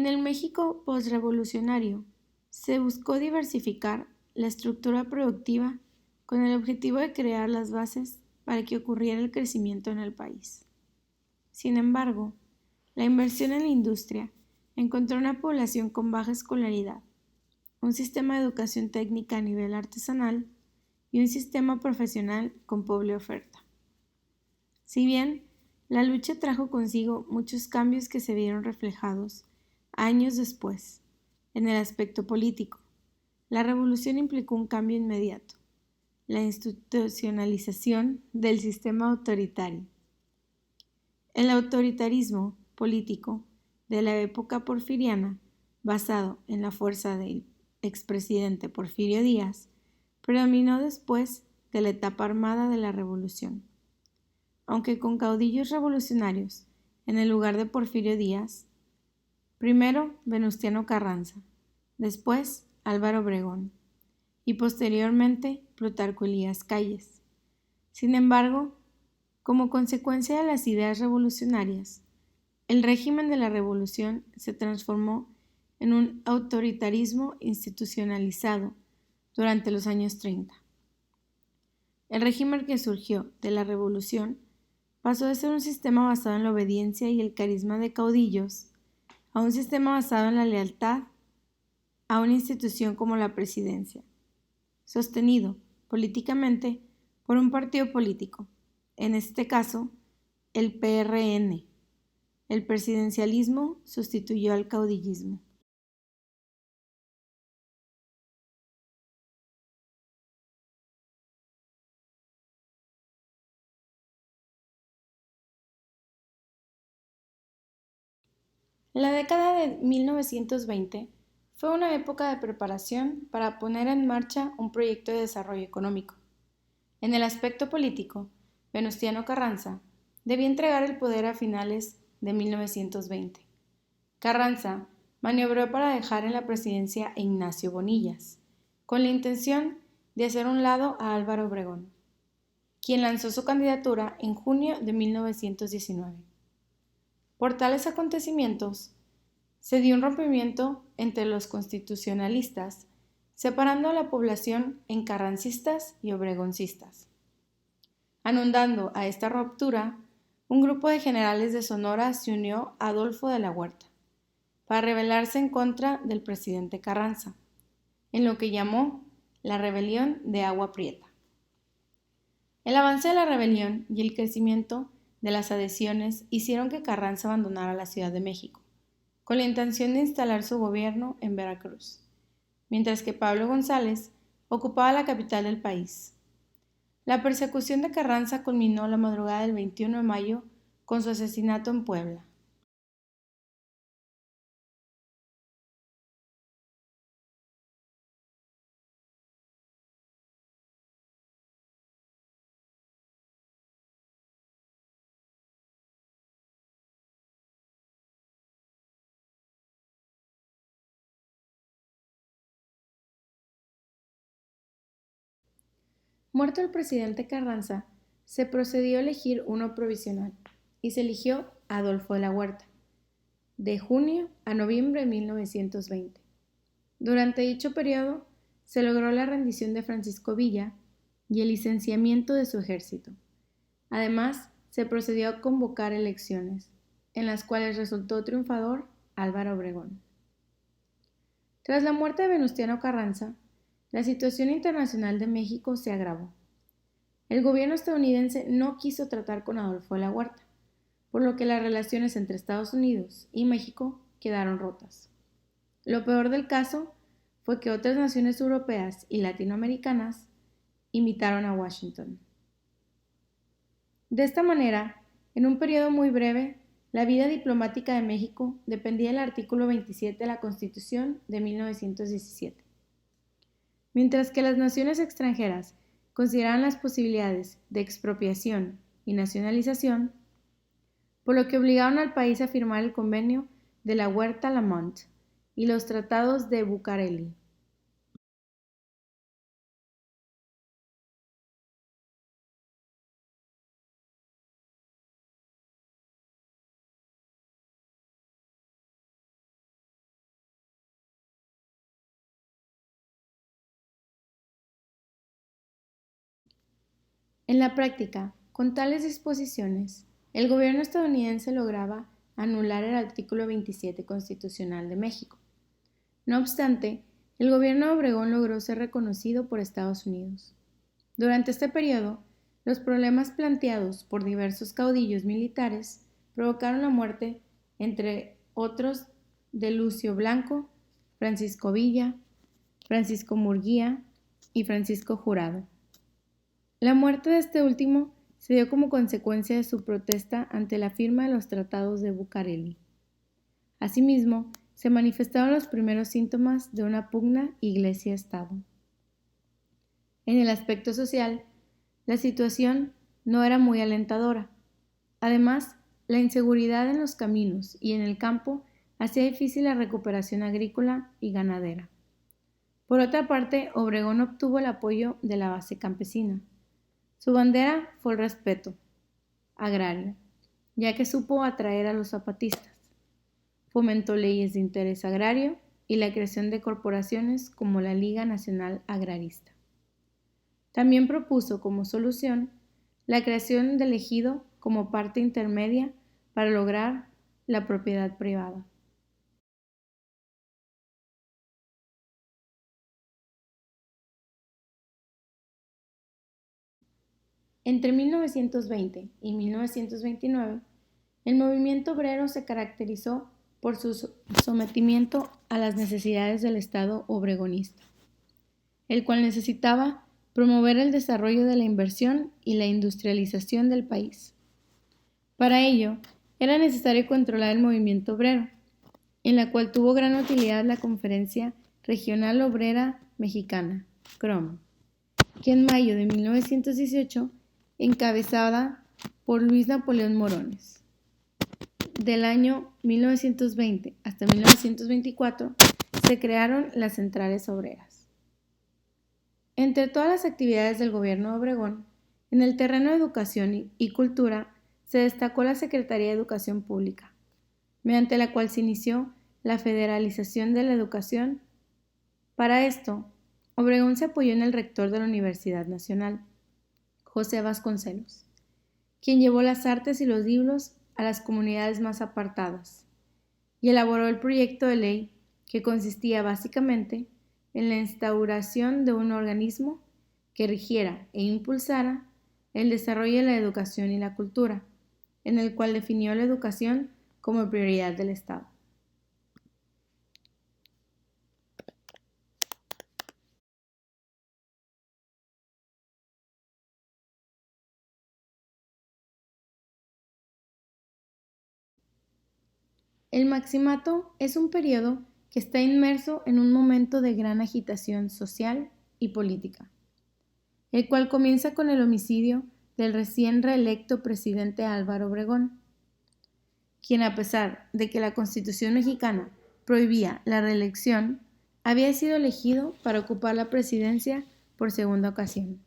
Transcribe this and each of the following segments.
En el México posrevolucionario, se buscó diversificar la estructura productiva con el objetivo de crear las bases para que ocurriera el crecimiento en el país. Sin embargo, la inversión en la industria encontró una población con baja escolaridad, un sistema de educación técnica a nivel artesanal y un sistema profesional con pobre oferta. Si bien la lucha trajo consigo muchos cambios que se vieron reflejados años después en el aspecto político, la revolución implicó un cambio inmediato, la institucionalización del sistema autoritario. El autoritarismo político de la época porfiriana, basado en la fuerza del expresidente Porfirio Díaz, predominó después de la etapa armada de la revolución. Aunque con caudillos revolucionarios en el lugar de Porfirio Díaz, primero Venustiano Carranza, después Álvaro Obregón y posteriormente Plutarco Elías Calles. Sin embargo, como consecuencia de las ideas revolucionarias, el régimen de la revolución se transformó en un autoritarismo institucionalizado durante los años 30. El régimen que surgió de la revolución pasó de ser un sistema basado en la obediencia y el carisma de caudillos a un sistema basado en la lealtad a una institución como la presidencia, sostenido políticamente por un partido político, en este caso, el PRN. El presidencialismo sustituyó al caudillismo. La década de 1920 fue una época de preparación para poner en marcha un proyecto de desarrollo económico. En el aspecto político, Venustiano Carranza debía entregar el poder a finales de 1920. Carranza maniobró para dejar en la presidencia a Ignacio Bonillas, con la intención de hacer a un lado a Álvaro Obregón, quien lanzó su candidatura en junio de 1919. Por tales acontecimientos, se dio un rompimiento entre los constitucionalistas, separando a la población en carrancistas y obregoncistas. Anudando a esta ruptura, un grupo de generales de Sonora se unió a Adolfo de la Huerta para rebelarse en contra del presidente Carranza, en lo que llamó la Rebelión de Agua Prieta. El avance de la rebelión y el crecimiento de las adhesiones hicieron que Carranza abandonara la Ciudad de México, con la intención de instalar su gobierno en Veracruz, mientras que Pablo González ocupaba la capital del país. La persecución de Carranza culminó la madrugada del 21 de mayo con su asesinato en Puebla. Muerto el presidente Carranza, se procedió a elegir uno provisional y se eligió a Adolfo de la Huerta, de junio a noviembre de 1920. Durante dicho periodo se logró la rendición de Francisco Villa y el licenciamiento de su ejército. Además, se procedió a convocar elecciones, en las cuales resultó triunfador Álvaro Obregón. Tras la muerte de Venustiano Carranza, la situación internacional de México se agravó. El gobierno estadounidense no quiso tratar con Adolfo de la Huerta, por lo que las relaciones entre Estados Unidos y México quedaron rotas. Lo peor del caso fue que otras naciones europeas y latinoamericanas imitaron a Washington. De esta manera, en un periodo muy breve, la vida diplomática de México dependía del artículo 27 de la Constitución de 1917. Mientras que las naciones extranjeras consideraban las posibilidades de expropiación y nacionalización, por lo que obligaron al país a firmar el convenio de la Huerta-Lamont y los tratados de Bucareli. En la práctica, con tales disposiciones, el gobierno estadounidense lograba anular el artículo 27 constitucional de México. No obstante, el gobierno de Obregón logró ser reconocido por Estados Unidos. Durante este periodo, los problemas planteados por diversos caudillos militares provocaron la muerte, entre otros, de Lucio Blanco, Francisco Villa, Francisco Murguía y Francisco Jurado. La muerte de este último se dio como consecuencia de su protesta ante la firma de los tratados de Bucareli. Asimismo, se manifestaron los primeros síntomas de una pugna Iglesia-Estado. En el aspecto social, la situación no era muy alentadora. Además, la inseguridad en los caminos y en el campo hacía difícil la recuperación agrícola y ganadera. Por otra parte, Obregón obtuvo el apoyo de la base campesina. Su bandera fue el respeto agrario, ya que supo atraer a los zapatistas. Fomentó leyes de interés agrario y la creación de corporaciones como la Liga Nacional Agrarista. También propuso como solución la creación del ejido como parte intermedia para lograr la propiedad privada. Entre 1920 y 1929, el movimiento obrero se caracterizó por su sometimiento a las necesidades del Estado obregonista, el cual necesitaba promover el desarrollo de la inversión y la industrialización del país. Para ello, era necesario controlar el movimiento obrero, en la cual tuvo gran utilidad la Conferencia Regional Obrera Mexicana, CROM, que en mayo de 1918, encabezada por Luis Napoleón Morones. Del año 1920 hasta 1924 se crearon las centrales obreras. Entre todas las actividades del gobierno de Obregón, en el terreno de educación y cultura se destacó la Secretaría de Educación Pública, mediante la cual se inició la federalización de la educación. Para esto, Obregón se apoyó en el rector de la Universidad Nacional, José Vasconcelos, quien llevó las artes y los libros a las comunidades más apartadas, y elaboró el proyecto de ley que consistía básicamente en la instauración de un organismo que rigiera e impulsara el desarrollo de la educación y la cultura, en el cual definió la educación como prioridad del Estado. El Maximato es un periodo que está inmerso en un momento de gran agitación social y política, el cual comienza con el homicidio del recién reelecto presidente Álvaro Obregón, quien, a pesar de que la Constitución mexicana prohibía la reelección, había sido elegido para ocupar la presidencia por segunda ocasión.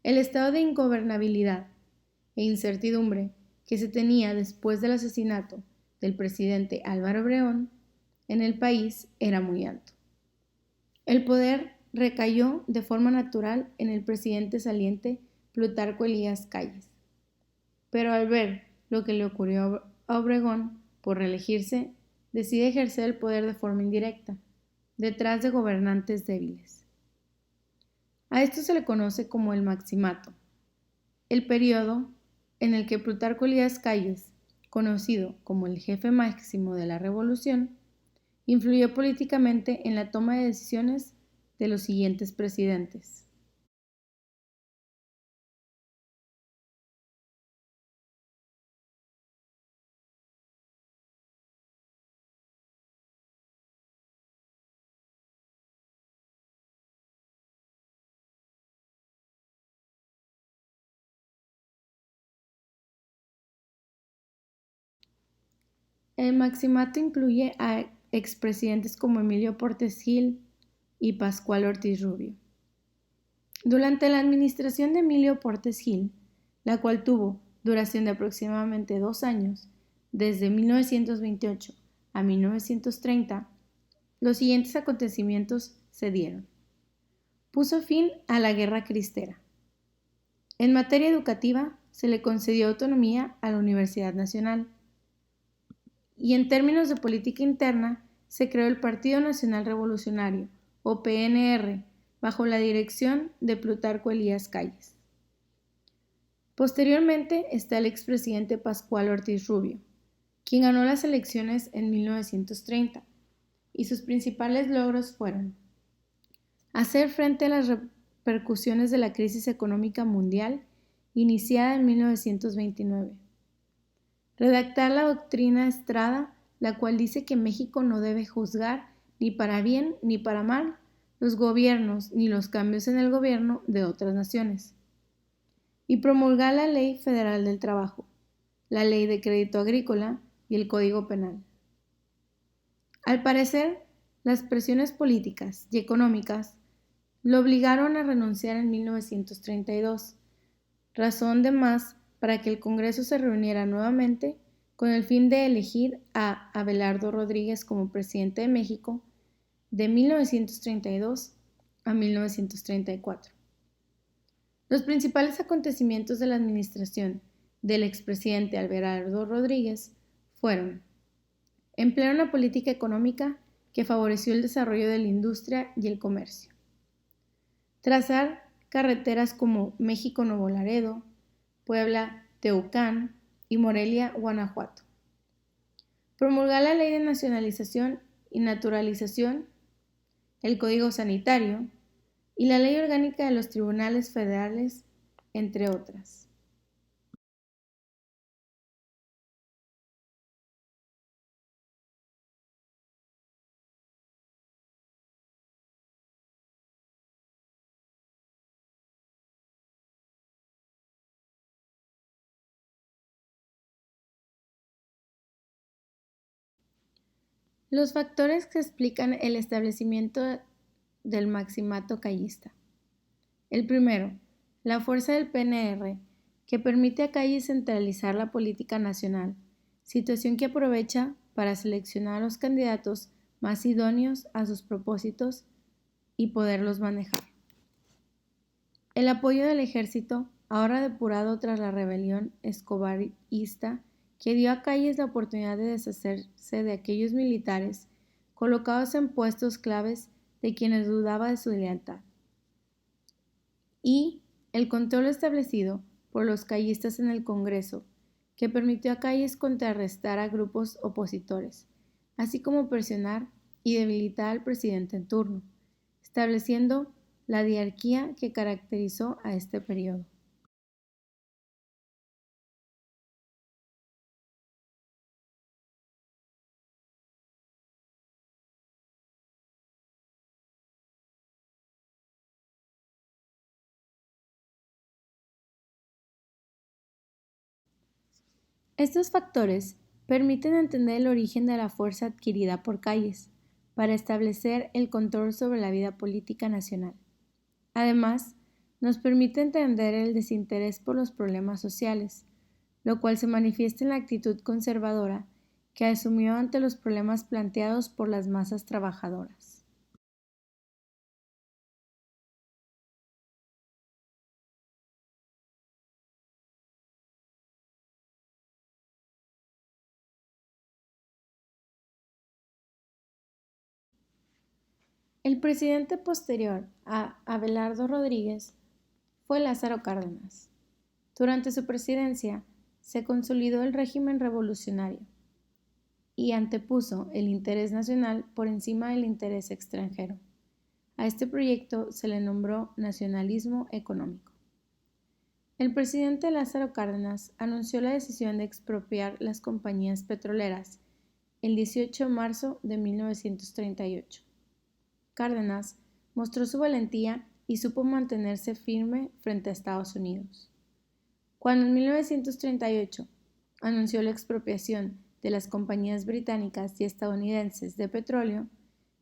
El estado de ingobernabilidad e incertidumbre que se tenía después del asesinato del presidente Álvaro Obregón en el país era muy alto. El poder recayó de forma natural en el presidente saliente Plutarco Elías Calles, pero al ver lo que le ocurrió a Obregón por reelegirse, decide ejercer el poder de forma indirecta, detrás de gobernantes débiles. A esto se le conoce como el Maximato, el periodo en el que Plutarco Elías Calles, conocido como el jefe máximo de la revolución, influyó políticamente en la toma de decisiones de los siguientes presidentes. El Maximato incluye a expresidentes como Emilio Portes Gil y Pascual Ortiz Rubio. Durante la administración de Emilio Portes Gil, la cual tuvo duración de aproximadamente 2 años, desde 1928 a 1930, los siguientes acontecimientos se dieron. Puso fin a la Guerra Cristera. En materia educativa, se le concedió autonomía a la Universidad Nacional. Y en términos de política interna, se creó el Partido Nacional Revolucionario, o PNR, bajo la dirección de Plutarco Elías Calles. Posteriormente está el expresidente Pascual Ortiz Rubio, quien ganó las elecciones en 1930, y sus principales logros fueron hacer frente a las repercusiones de la crisis económica mundial iniciada en 1929, redactar la doctrina Estrada, la cual dice que México no debe juzgar ni para bien ni para mal los gobiernos ni los cambios en el gobierno de otras naciones, y promulgar la Ley Federal del Trabajo, la Ley de Crédito Agrícola y el Código Penal. Al parecer, las presiones políticas y económicas lo obligaron a renunciar en 1932, razón de más para que el Congreso se reuniera nuevamente con el fin de elegir a Abelardo Rodríguez como presidente de México de 1932 a 1934. Los principales acontecimientos de la administración del expresidente Abelardo Rodríguez fueron emplear una política económica que favoreció el desarrollo de la industria y el comercio, trazar carreteras como México-Nuevo Laredo, Puebla-Tehuacán y Morelia-Guanajuato, promulgar la Ley de Nacionalización y Naturalización, el Código Sanitario y la Ley Orgánica de los Tribunales Federales, entre otras. Los factores que explican el establecimiento del maximato callista. El primero, la fuerza del PNR, que permite a Calles centralizar la política nacional, situación que aprovecha para seleccionar a los candidatos más idóneos a sus propósitos y poderlos manejar. El apoyo del ejército, ahora depurado tras la rebelión escobarista, que dio a Calles la oportunidad de deshacerse de aquellos militares colocados en puestos claves de quienes dudaba de su lealtad. Y el control establecido por los callistas en el Congreso, que permitió a Calles contrarrestar a grupos opositores, así como presionar y debilitar al presidente en turno, estableciendo la diarquía que caracterizó a este periodo. Estos factores permiten entender el origen de la fuerza adquirida por Calles para establecer el control sobre la vida política nacional. Además, nos permite entender el desinterés por los problemas sociales, lo cual se manifiesta en la actitud conservadora que asumió ante los problemas planteados por las masas trabajadoras. El presidente posterior a Abelardo Rodríguez fue Lázaro Cárdenas. Durante su presidencia se consolidó el régimen revolucionario y antepuso el interés nacional por encima del interés extranjero. A este proyecto se le nombró nacionalismo económico. El presidente Lázaro Cárdenas anunció la decisión de expropiar las compañías petroleras el 18 de marzo de 1938. Cárdenas mostró su valentía y supo mantenerse firme frente a Estados Unidos. Cuando en 1938 anunció la expropiación de las compañías británicas y estadounidenses de petróleo,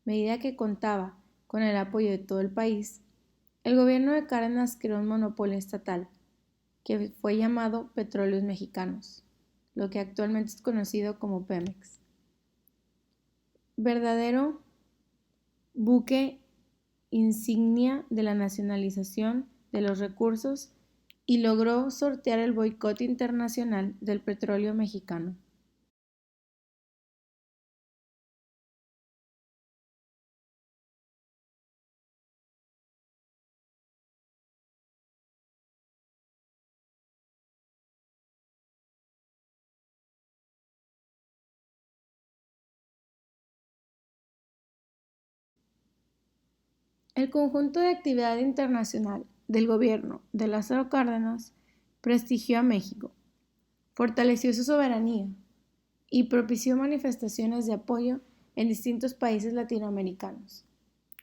medida que contaba con el apoyo de todo el país, el gobierno de Cárdenas creó un monopolio estatal que fue llamado Petróleos Mexicanos, lo que actualmente es conocido como Pemex. Verdadero buque insignia de la nacionalización de los recursos y logró sortear el boicot internacional del petróleo mexicano. El conjunto de actividad internacional del gobierno de Lázaro Cárdenas prestigió a México, fortaleció su soberanía y propició manifestaciones de apoyo en distintos países latinoamericanos,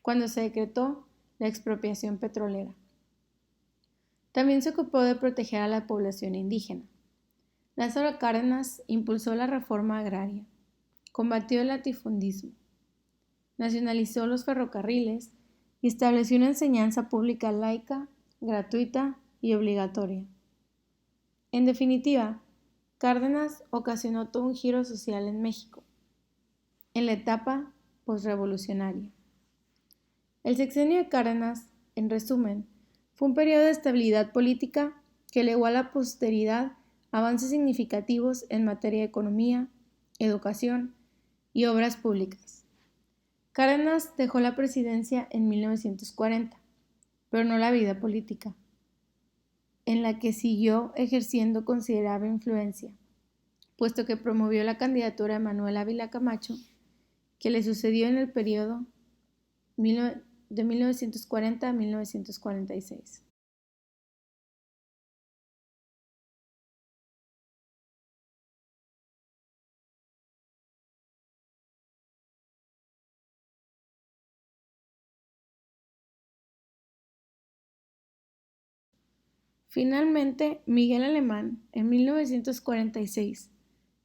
cuando se decretó la expropiación petrolera. También se ocupó de proteger a la población indígena. Lázaro Cárdenas impulsó la reforma agraria, combatió el latifundismo, nacionalizó los ferrocarriles y estableció una enseñanza pública laica, gratuita y obligatoria. En definitiva, Cárdenas ocasionó todo un giro social en México, en la etapa posrevolucionaria. El sexenio de Cárdenas, en resumen, fue un periodo de estabilidad política que legó a la posteridad avances significativos en materia de economía, educación y obras públicas. Cárdenas dejó la presidencia en 1940, pero no la vida política, en la que siguió ejerciendo considerable influencia, puesto que promovió la candidatura de Manuel Ávila Camacho, que le sucedió en el periodo de 1940 a 1946. Finalmente, Miguel Alemán, en 1946,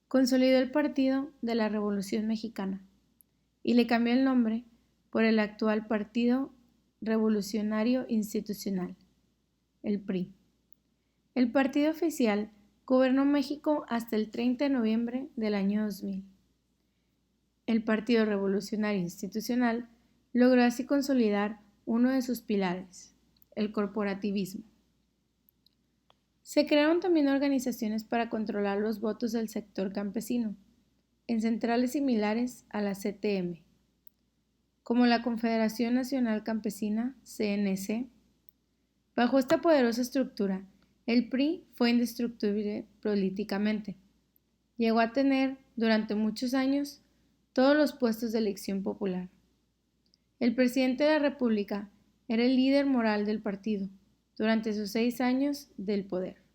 consolidó el Partido de la Revolución Mexicana y le cambió el nombre por el actual Partido Revolucionario Institucional, el PRI. El partido oficial gobernó México hasta el 30 de noviembre del año 2000. El Partido Revolucionario Institucional logró así consolidar uno de sus pilares, el corporativismo. Se crearon también organizaciones para controlar los votos del sector campesino, en centrales similares a la CTM, como la Confederación Nacional Campesina, CNC. Bajo esta poderosa estructura, el PRI fue indestructible políticamente. Llegó a tener, durante muchos años, todos los puestos de elección popular. El presidente de la República era el líder moral del partido durante sus 6 años del poder.